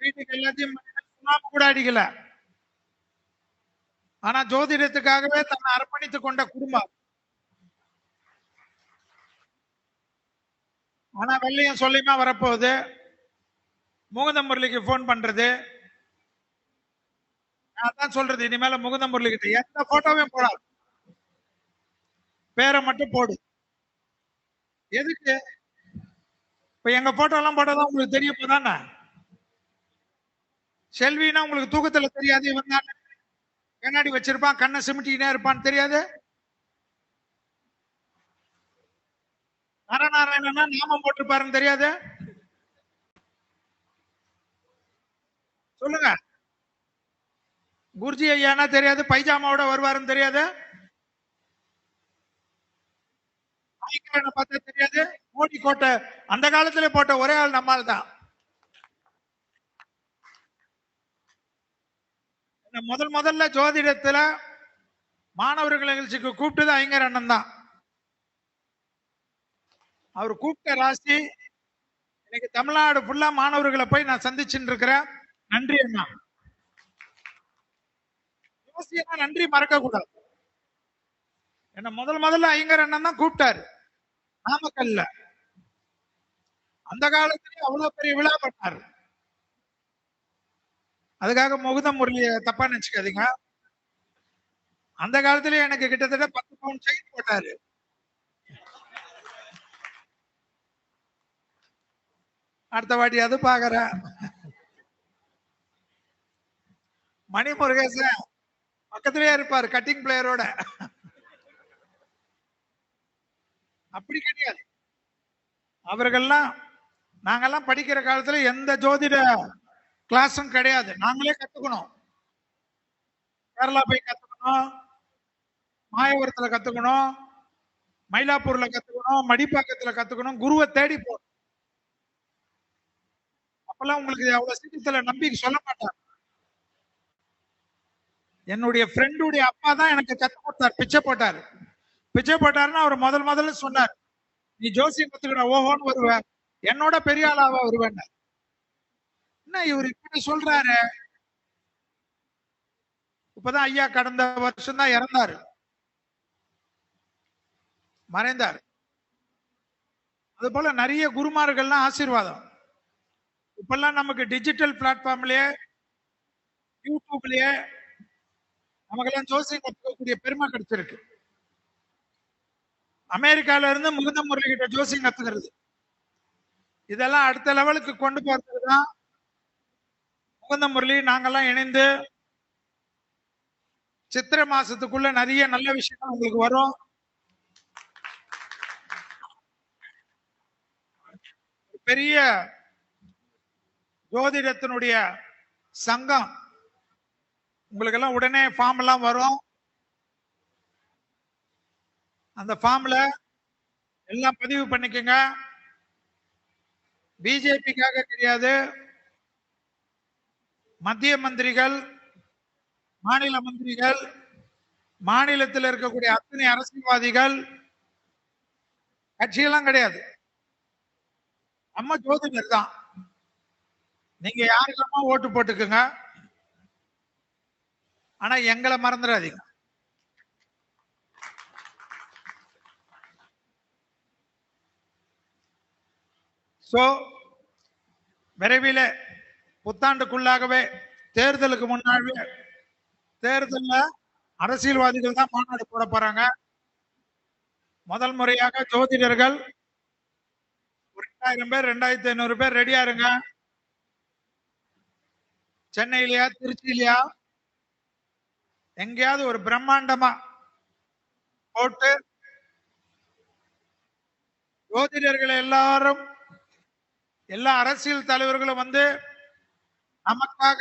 வீட்டுக்கு எல்லாத்தையும் சுண்ணாம்பு கூட அடிக்கல. ஆனா ஜோதிடத்துக்காகவே தன்னை அர்ப்பணித்துக் கொண்ட குடும்பம். ஆனா வெள்ளையும் சொல்லியுமா வரப்போகுது. முகுந்த முரளிக்கு போன் பண்றது. நான் தான் சொல்றது, இனிமேல முகுந்த முரளி கிட்ட எந்த போட்டோவையும் போடாது, பேரை மட்டும் போடு. எதுக்கு? இப்ப எங்க போட்டோ எல்லாம் போட்டோதான் உங்களுக்கு தெரிய போதானே. செல்வினா உங்களுக்கு தூக்கத்துல தெரியாது, இவன் தான் கண்ணாடி வச்சிருப்பான், கண்ணை சிமிட்டினே இருப்பான்னு தெரியாது. நரநாராயணனா நாமம் போட்டிருப்பாருன்னு தெரியாது. சொல்லுங்க. குருஜி ஐயானா தெரியாது, பைஜாமாவோட வருவாருன்னு தெரியாது. பார்த்தா தெரியாது. மோடி கோட்டை அந்த காலத்துல போட்ட ஒரே ஆள் நம்மால் தான். முதல்ல ஜோதிடத்துல மாணவர்கள் நிகழ்ச்சிக்கு கூப்பிட்டது ஐங்கர் அண்ணன் தான். அவர் கூப்பிட்ட ராசி இன்னைக்கு தமிழ்நாடு ஃபுல்லா மாணவர்களை போய் நான் சந்திச்சுட்டு இருக்கிறேன். நன்றி அண்ணா. நன்றி மறக்க கூடாது. என்ன முதல்ல ஐங்கர் அண்ணன் தான் கூப்பிட்டாரு நாமக்கல்ல. அந்த காலத்திலேயே அவ்வளவு பெரிய விழா பண்ணாரு. அதுக்காக முகுந்த முரளிய தப்பா நினைச்சுக்காதீங்க. அந்த காலத்திலேயே எனக்கு கிட்டத்தட்ட 10 பவுன் செயின் போட்டாரு. அடுத்த வாட்டி அது பாக்குற. மணி முருகேசன் பக்கத்திலேயே இருப்பாரு கட்டிங் பிளேயரோட. அப்படி கிடையாது. அவர்கள்லாம் நாங்கெல்லாம் படிக்கிற காலத்துல எந்த ஜோதிட கிளாஸும் கிடையாது. நாங்களே கத்துக்கணும். கேரளா போய் கத்துக்கணும், மாயவரத்துல கத்துக்கணும், மயிலாப்பூர்ல கத்துக்கணும், மடிப்பாக்கத்துல கத்துக்கணும், குருவை தேடி போகணும். அப்பெல்லாம் உங்களுக்கு அவ்வளவு சீக்கிரத்துல நம்பிக்கை சொல்ல மாட்டாங்க. என்னுடைய ஃப்ரெண்டுடைய அப்பா தான் எனக்கு கத்து கொடுத்தார். பிச்சை போட்டாரு. பிச்சை போட்டாருன்னா அவர் முதல்ல சொன்னார், நீ ஜோசியம் கத்துக்கிற ஓஹோன்னு வருவ, என்னோட பெரிய ஆளாவா வருவேன். என்ன இவர் இப்படி சொல்றாரு? இப்பதான் ஐயா கடந்த வருஷம் தான் இறந்தாரு, மறைந்தார். அது போல நிறைய குருமார்கள்லாம் ஆசீர்வாதம். இப்பெல்லாம் நமக்கு டிஜிட்டல் பிளாட்ஃபார்ம்லயே யூடியூப்லயே நமக்கெல்லாம் ஜோசியம் கத்துக்கக்கூடிய பெருமை கிடைச்சிருக்கு. அமெரிக்கால இருந்து முகுந்த முரளி கிட்ட ஜோசியம் கத்துக்கிறது, இதெல்லாம் அடுத்த லெவலுக்கு கொண்டு போறதுக்குதான் முகுந்த முரளி நாங்கெல்லாம் இணைந்து சித்திரை மாசத்துக்குள்ள நிறைய நல்ல விஷயங்கள் உங்களுக்கு வரும். பெரிய ஜோதிடத்தினுடைய சங்கம் உங்களுக்கு எல்லாம் உடனே ஃபார்ம் எல்லாம் வரும். அந்த ஃபார்ம்ல எல்லாம் பதிவு பண்ணிக்கங்க. பிஜேபிக்காக கிடையாது, மத்திய மந்திரிகள், மாநில மந்திரிகள், மாநிலத்தில் இருக்கக்கூடிய அத்தனை அரசியல்வாதிகள், கட்சியெல்லாம் கிடையாது. நம்ம ஜோதிடர் தான். நீங்க யாருக்கமா ஓட்டு போட்டுக்குங்க, ஆனா எங்களை மறந்துடாதீங்க. சோ விரைவில் புத்தாண்டுக்குள்ளாகவே தேர்தலுக்கு முன்னாடியே தேர்தல்ல அரசியல்வாதிகள் தான் மாநாடு போட போறாங்க. முதல் முறையாக ஜோதிடர்கள் 2000 பேர் 2500 பேர் ரெடியா இருங்க. சென்னையிலயா திருச்சியிலயா எங்கேயாவது ஒரு பிரம்மாண்டமா போட்டு ஜோதிடர்கள் எல்லாரும் எல்லா அரசியல் தலைவர்களும் வந்து நமக்காக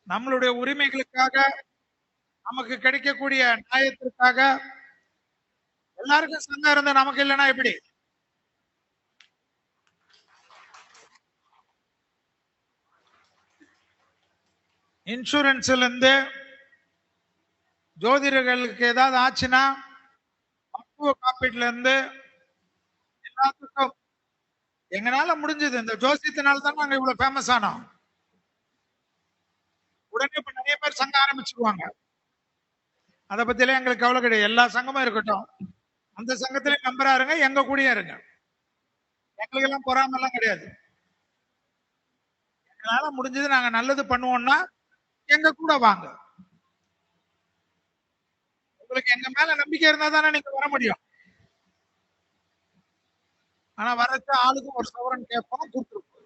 நம்மளுடைய உரிமைகளுக்காக நமக்கு கிடைக்கக்கூடிய நியாயத்திற்காக எல்லாருக்கும் சங்கம் இருந்த நமக்கு இல்லைன்னா எப்படி? இன்சூரன்ஸ்ல இருந்து ஜோதிடர்களுக்கு ஏதாவது ஆச்சுன்னா மருத்துவ காப்பீட்டுல இருந்து எல்லாத்துக்கும் எங்களால முடிஞ்சது. இந்த ஜோசியத்தினால தான் நாங்க இவ்வளவு ஃபேமஸ் ஆனோம். உடனே இப்ப நிறைய பேர் சங்கம் ஆரம்பிச்சுக்குவாங்க. அதை பத்திலாம் எங்களுக்கு கவலை கிடையாது. எல்லா சங்கமும் இருக்கட்டும், அந்த சங்கத்திலே மெம்பரா இருங்க, எங்க கூடயே இருங்க. எங்களுக்கு எல்லாம் பொறாம எல்லாம் கிடையாது. எங்களால முடிஞ்சது நாங்க நல்லது பண்ணுவோம்னா எங்க கூட வாங்க. உங்களுக்கு எங்க மேல நம்பிக்கை இருந்தா தானே நீங்க வர முடியும். ஆனா வரச்ச ஆளுக்கு ஒரு சவரன் கேட்போம், கொடுத்துருப்போம்.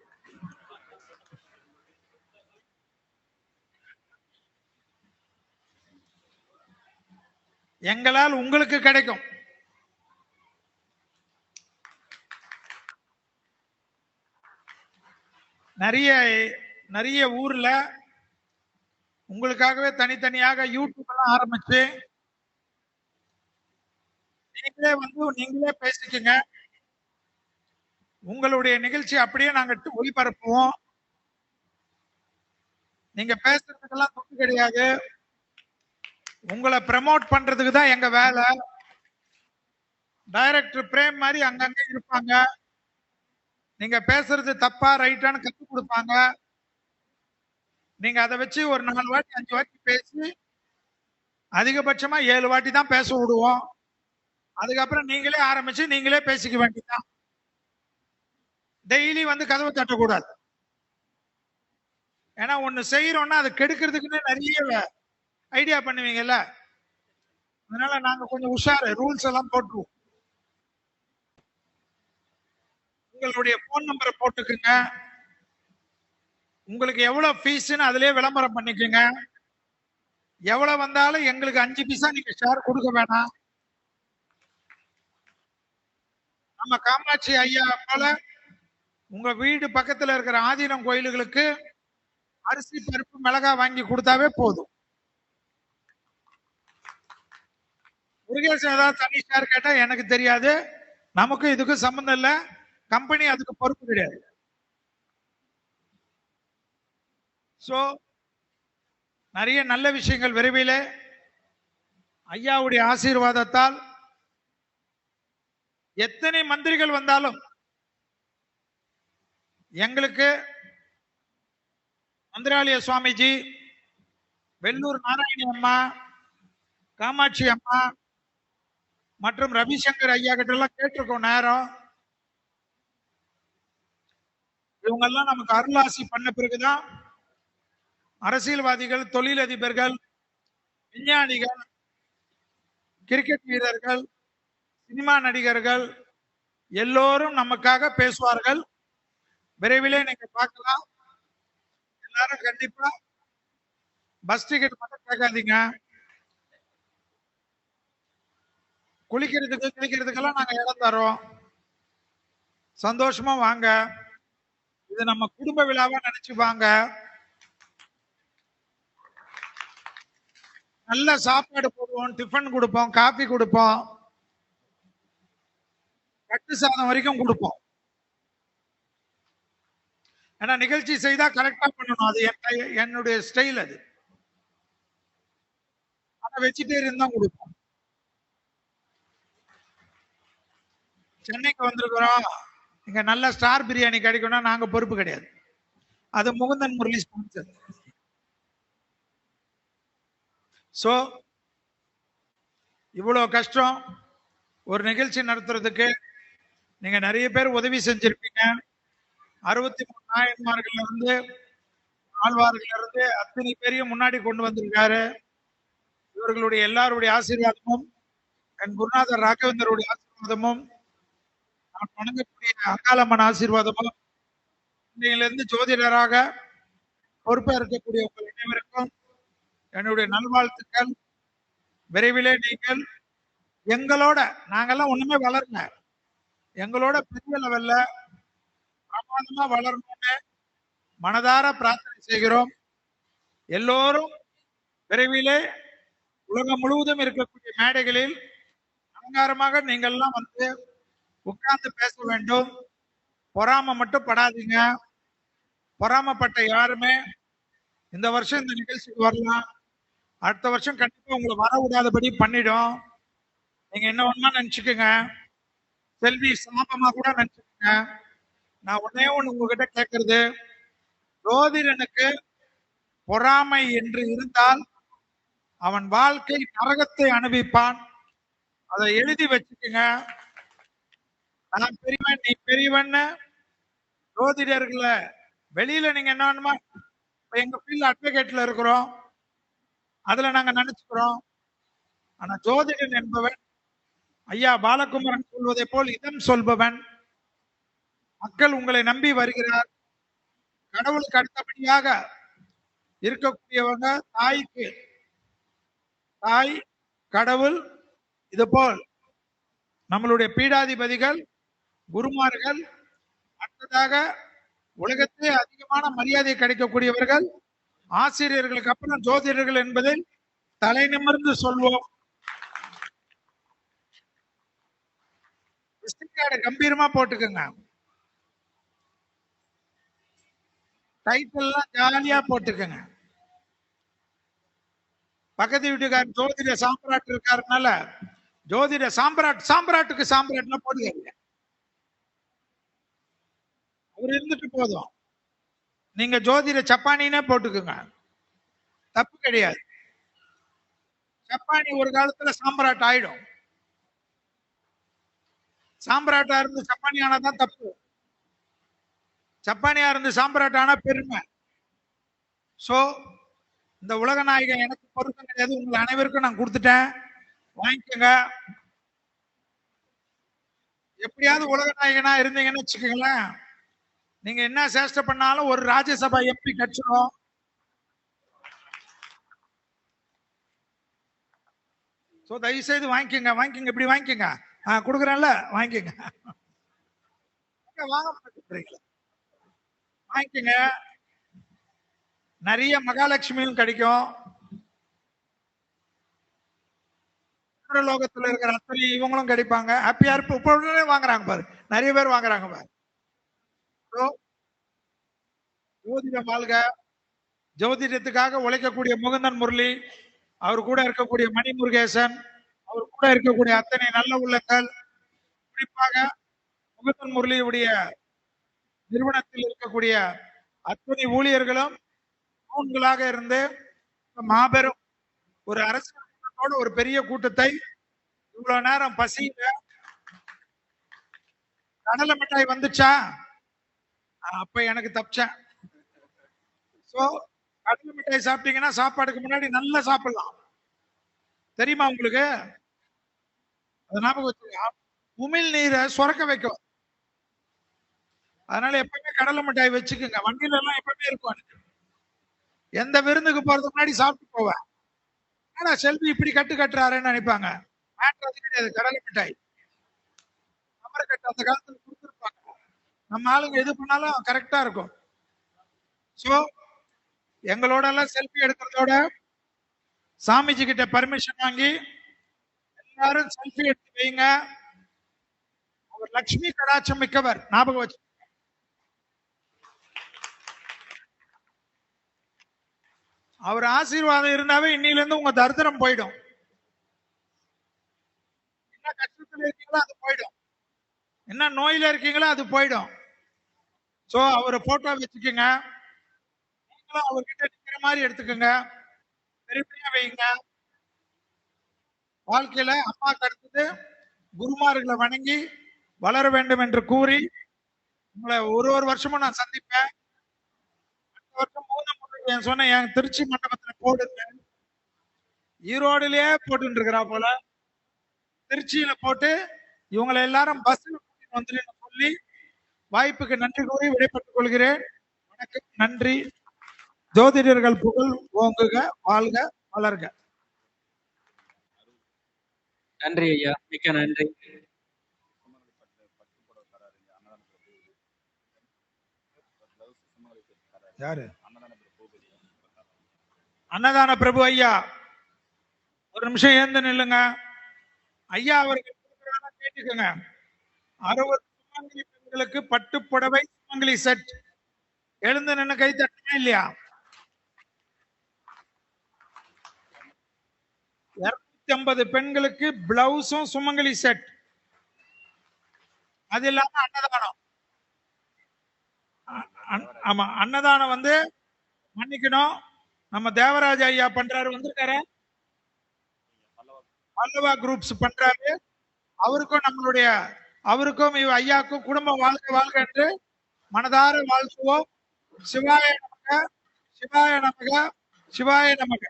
எங்களால் உங்களுக்கு கிடைக்கும். நிறைய நிறைய ஊர்ல உங்களுக்காகவே தனித்தனியாக யூடியூப் எல்லாம் ஆரம்பிச்சு நீங்களே பேசிக்கங்க. உங்களுடைய நிகழ்ச்சி அப்படியே நாங்க ஒளிபரப்புவோம். நீங்க பேசுறதுக்கெல்லாம் துட்டு கிடையாது. உங்களை ப்ரமோட் பண்றதுக்கு தான் எங்க வேலை. டைரக்டர் பிரேம் மாதிரி அங்கங்க இருப்பாங்க. நீங்க பேசுறது தப்பா ரைட்டான்னு கத்து கொடுப்பாங்க. நீங்க அதை வச்சு ஒரு 4 வாட்டி 5 வாட்டி பேசி அதிகபட்சமா 7 வாட்டி தான் பேச விடுவோம். அதுக்கப்புறம் நீங்களே ஆரம்பிச்சு நீங்களே பேசிக்க வேண்டியதுதான். டெய்லி வந்து கதவை தட்டக்கூடாது. ஏன்னா ஒண்ணு செய்யறோம்னா அதை கெடுக்கிறதுக்குன்னு நிறைய ஐடியா பண்ணுவீங்கல்ல. அதனால நாங்க கொஞ்சம் உஷாரு, ரூல்ஸ் எல்லாம் போட்டுருவோம். உங்களுடைய போன் நம்பரை போட்டுக்குங்க. உங்களுக்கு எவ்வளவு ஃபீஸ்ன்னு அதுலயே விளம்பரம் பண்ணிக்கோங்க. எவ்வளவு வந்தாலும் எங்களுக்கு 5 பைசா நீங்க ஷேர் கொடுக்க வேணாம். நம்ம காமாட்சி ஐயா போல உங்க வீடு பக்கத்துல இருக்கிற ஆதீனம் கோயில்களுக்கு அரிசி பருப்பு மிளகாய் வாங்கி கொடுத்தாவே போதும். முருகேசன் ஏதாவது தனி ஷேர் கேட்டா எனக்கு தெரியாது, நமக்கு இதுக்கு சம்பந்தம் இல்ல, கம்பெனி அதுக்கு பொறுப்பு கிடையாது. சோ நிறைய நல்ல விஷயங்கள் விரைவிலே ஐயாவுடைய ஆசீர்வாதத்தால் எத்தனை மந்திரிகள் வந்தாலும் எங்களுக்கு மந்திராலய சுவாமிஜி, வெள்ளூர் நாராயணி அம்மா, காமாட்சி அம்மா மற்றும் ரவிசங்கர் ஐயா கிட்ட எல்லாம் கேட்டிருக்கோம் நேரம். இவங்கெல்லாம் நமக்கு அருளாசி பண்ண பிறகுதான் அரசியல்வாதிகள், தொழிலதிபர்கள், விஞ்ஞானிகள், கிரிக்கெட் வீரர்கள், சினிமா நடிகர்கள் எல்லோரும் நமக்காக பேசுவார்கள். விரைவிலே நீங்க பார்க்கலாம். எல்லாரும் கண்டிப்பா பஸ் டிக்கெட் மட்டும் கேட்காதீங்க. குளிக்கிறதுக்கெல்லாம் நாங்க இடம் தரோம். சந்தோஷமா வாங்க. இது நம்ம குடும்ப விழாவா நினைச்சு வாங்க. நல்ல சாப்பாடு போடுவோம், டிஃபன் கொடுப்போம், காபி கொடுப்போம், கட்டு சாதம் வரைக்கும் கொடுப்போம். ஏன்னா நிகழ்ச்சி செய்தா கரெக்டா பண்ணணும். அது என்னுடைய ஸ்டைல். அது ஆனா வெஜிடேரியன் தான் கொடுப்போம். சென்னைக்கு வந்திருக்கிறோம், இங்க நல்ல ஸ்டார் பிரியாணி கிடைக்கும்னா நாங்க பொறுப்பு கிடையாது. அது முகுந்தன் முரளி ஸ்பான்சர். சோ இவ்வளவு கஷ்டம் ஒரு நிகழ்ச்சி நடத்துறதுக்கு நீங்க நிறைய பேர் உதவி செஞ்சிருப்பீங்க. 63 நாயன்மார்கள் இருந்து ஆழ்வார்கள் இருந்து அத்தனை பேரையும் முன்னாடி கொண்டு வந்திருக்காரு. இவர்களுடைய எல்லாருடைய ஆசீர்வாதமும், என் குருநாதர் ராகவேந்தருடைய ஆசீர்வாதமும், நான் வணங்கக்கூடிய அங்காளம்மன் ஆசீர்வாதமும், இன்னையிலிருந்து ஜோதிடராக பொறுப்பா இருக்கக்கூடிய உங்கள் அனைவருக்கும் என்னுடைய நல்வாழ்த்துக்கள். விரைவிலே நீங்கள் எங்களோட, நாங்கெல்லாம் ஒண்ணுமே வளரல, எங்களோட பெரிய லெவல்ல பிரமாதமா வளரணும்னு மனதார பிரார்த்தனை செய்கிறோம். எல்லோரும் விரைவிலே உலகம் முழுவதும் இருக்கக்கூடிய மேடைகளில் அலங்காரமாக நீங்கள்லாம் வந்து உட்கார்ந்து பேச வேண்டும். பொறாம மட்டும் படாதீங்க. பொறாமப்பட்ட யாருமே இந்த வருஷம் இந்த நிகழ்ச்சிக்கு வரலாம், அடுத்த வருஷம் கண்டிப்பா உங்களை வர விடாதபடி பண்ணிடும். நீங்க என்ன ஒண்ணா நினைச்சுக்கோங்க, செல்வி சாபமா கூட நினைச்சுக்கோங்க. நான் ஒன்னே ஒண்ணு உங்ககிட்ட கேட்கறது, ஜோதிடனுக்கு பொறாமை என்று இருந்தால் அவன் வாழ்க்கை நரகத்தை அனுபவிப்பான். அதை எழுதி வச்சுக்கோங்க. நான் பெரியவன், நீ பெரியவன். ஜோதிடர்களை வெளியில நீங்க என்ன வேணுமா, எங்க ஃபீல்ட் அட்வொகேட்ல இருக்கிறோம், அதுல நாங்க நினைச்சுக்கிறோம். ஆனா ஜோதிடன் என்பவன் ஐயா பாலகுமாரன் சொல்வதை போல் இதம் சொல்பவன். மக்கள் உங்களை நம்பி வருகிறார். கடவுளுக்கு அடுத்தபடியாக இருக்கக்கூடியவங்க தாய்க்கு தாய் கடவுள். இது போல் நம்மளுடைய பீடாதிபதிகள், குருமார்கள், அடுத்ததாக உலகத்திலே அதிகமான மரியாதை கிடைக்கக்கூடியவர்கள் ஆசிரியர்களுக்கு அப்புறம் ஜோதிடர்கள் என்பதை தலை நிமிர்ந்து சொல்வோம். விசிட்டிங் கார்டு கம்பீரமா போட்டுக்கோங்க. டைட்டில் எல்லாம் ஜாலியா போட்டுக்கோங்க. பக்கத்து வீட்டுக்காரர் ஜோதிட சாம்பிராட் இருக்காருனால ஜோதிட சாம்பிராட்டுக்கு சாம்பிராட்னா போடுங்க. அவர் இருந்துட்டு போதும், நீங்க ஜோதிட சப்பானினே போட்டுக்குங்க, தப்பு கிடையாது. சப்பானி ஒரு காலத்துல சாம்பிராட் ஆயிடும். சாம்பிராட்டா இருந்து சப்பானி ஆனாதான் தப்பு. சப்பானியா இருந்து சாம்பிராட் ஆனா பெருமை. சோ இந்த உலக நாயகன் எனக்கு பொருத்தம் கிடையாது, உங்களை அனைவருக்கும் நான் கொடுத்துட்டேன், வாங்கிக்கோங்க. எப்படியாவது உலக நாயகனா இருந்தீங்கன்னு வச்சுக்கோங்களேன், நீங்க என்ன சேஷ்ட பண்ணாலும் ஒரு ராஜ்யசபா எம்பி கட்சிடும். சோ தயவு செய்து வாங்கிக்கோங்க, வாங்கிக்கோங்க, இப்படி வாங்கிக்கோங்க. கொடுக்குறேன்ல, வாங்கிக்கோங்க. வாங்க மாட்டேங்கிறீங்களா? வாங்கிக்கோங்க. நிறைய மகாலட்சுமியும் கிடைக்கும். லோகத்துல இருக்கிற அத்தனை இவங்களும் கிடைப்பாங்க. ஹாப்பியா இருப்பு. இப்ப உடனே வாங்குறாங்க பாரு, நிறைய பேர் வாங்குறாங்க பாரு. ஜோதிடம் வாழ்க. ஜோதிடத்துக்காக உழைக்கக்கூடிய முகுந்தன் முரளி, அவர் கூட இருக்கக்கூடிய மணி முருகேசன், அவர் கூட இருக்கக்கூடிய அத்தனை நல்ல உள்ளங்கள், குறிப்பாக முகுந்தன் முரளியுடைய நிறுவனத்தில் இருக்கக்கூடிய அத்தனை ஊழியர்களும் தூண்களாக இருந்து மாபெரும் ஒரு அரசியலோட ஒரு பெரிய கூட்டத்தை இவ்வளவு நேரம் பசியில கடலை மிட்டாய் வந்துச்சா அப்ப எனக்கு தப்பிச்சேன். சோ கடலை மிட்டாய் சாப்பிட்டீங்கன்னா சாப்பாடுக்கு முன்னாடி நல்லா சாப்பிடலாம், தெரியுமா உங்களுக்கு? அது ஞாபகம் வச்சுக்கோங்க. உமிழ் நீரை சுரக்க வைக்கும். அதனால எப்பவுமே கடலை மிட்டாய் வச்சுக்கோங்க. வண்டியில எல்லாம் எப்பவுமே இருக்கும். எந்த விருந்துக்கு போறதுக்கு முன்னாடி சாப்பிட்டு போவேன். ஆனா செல்வி இப்படி கட்டுறாருன்னு நினைப்பாங்க. மேட்ரு அது கிடையாது. கடலை மிட்டாய் கட்டு அந்த காலத்துல கொடுத்துருப்பாங்க. நம்ம ஆளுங்க எது பண்ணாலும் கரெக்டா இருக்கும். சோ எங்களோட எல்லாம் செல்ஃபி எடுக்கிறதோட சாமிஜி கிட்ட பர்மிஷன் வாங்கி எல்லாரும் செல்ஃபி எடுத்து வைங்க. அவர் லட்சுமி கடாட்சம் மிக்கவர், ஞாபகம் வச்சு. அவர் ஆசீர்வாதம் இருந்தாவே இன்னில இருந்து உங்க தரித்திரம் போயிடும். என்ன கஷ்டத்துல இருக்கீங்களோ அது போயிடும், என்ன நோயில இருக்கீங்களோ அது போயிடும். சோ அவரை போட்டோ வச்சுக்கோங்க. நீங்களும் அவர்கிட்ட நிக்கிற மாதிரி எடுத்துக்கோங்க, பெருமையா வைங்க. வாழ்க்கையில அம்மாக்கு அடுத்தது குருமார்களை வணங்கி வளர வேண்டும் என்று கூறி உங்களை ஒரு வருஷமும் நான் சந்திப்பேன். அடுத்த வருஷம் 3 சொன்ன என் திருச்சி மண்டபத்துல போடுங்க, ஈரோடுலயே போட்டு இருக்கிறா போல, திருச்சியில போட்டு இவங்களை எல்லாரும் பஸ்ல வந்து சொல்லி வாய்ப்புக்கு நன்றி கூறி விடைபெற்றுக் கொள்கிறேன். வணக்கம், நன்றி. ஜோதிடர்கள் புகழ் ஓங்குக, வாழ்க, வளர்க. நன்றி ஐயா, மிக்க நன்றி. யாரு? அன்னதான பிரபு ஐயா, ஒரு நிமிஷம் ஏந்து நில்லுங்க. ஐயா அவர்கள் கேட்டுக்கோங்க. 60 சுமங்கலி பெண்களுக்கு பட்டு புடவை சுமங்கலி செட். எழுந்து நின்று கை தட்டணும் இல்லையா? 250 பெண்களுக்கு பிளவுஸும் சுமங்கலி செட். அது இல்லாம அன்னதானம். ஆமா, அன்னதானம் வந்து மன்னிக்கணும், நம்ம தேவராஜ ஐயா பண்றாரு, வந்திருக்காரு, பல்லவா குரூப்ஸ் பண்றாரு. அவருக்கும் ஐயாக்கும் குடும்ப வாழ்க்கை வாழ்க்கை என்று மனதார வாழ்த்துவோம். சிவாய நமக, சிவாய நமக, சிவாய நமக.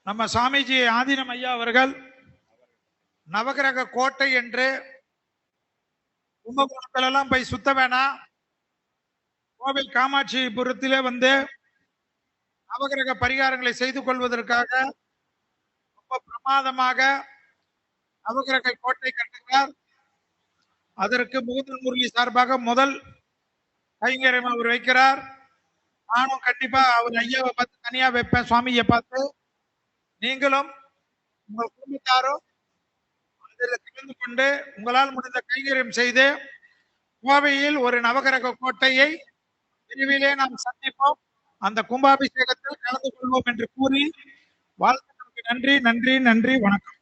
நம்ம சாமிஜி ஆதீனம் ஐயா அவர்கள் நவகிரக கோட்டை என்று கும்பகோணத்துல எல்லாம் போய் சுத்த வேணாம், கோவில் காமாட்சிபுரத்திலே வந்து நவகிரக பரிகாரங்களை செய்து கொள்வதற்காக ரொம்ப பிரமாதமாக நவகிரக கோட்டை கட்டுகிறார். அதற்கு முகுந்தன் முரளி சார்பாக முதல் கைங்கரியம் அவர் வைக்கிறார். நானும் கண்டிப்பா அவர் ஐயாவை பார்த்து தனியா வைப்பேன், சுவாமியை பார்த்து. நீங்களும் உங்கள் குடும்பத்தாரும் அதில் கலந்து கொண்டு உங்களால் முடிந்த கைங்கரியம் செய்து கோவையில் ஒரு நவகிரக கோட்டையை விரைவிலே நாம் சந்திப்போம். அந்த கும்பாபிஷேகத்தில் கலந்து கொள்வோம் என்று கூறி வாழ்த்துக்களுக்கு நன்றி, நன்றி, நன்றி, வணக்கம்.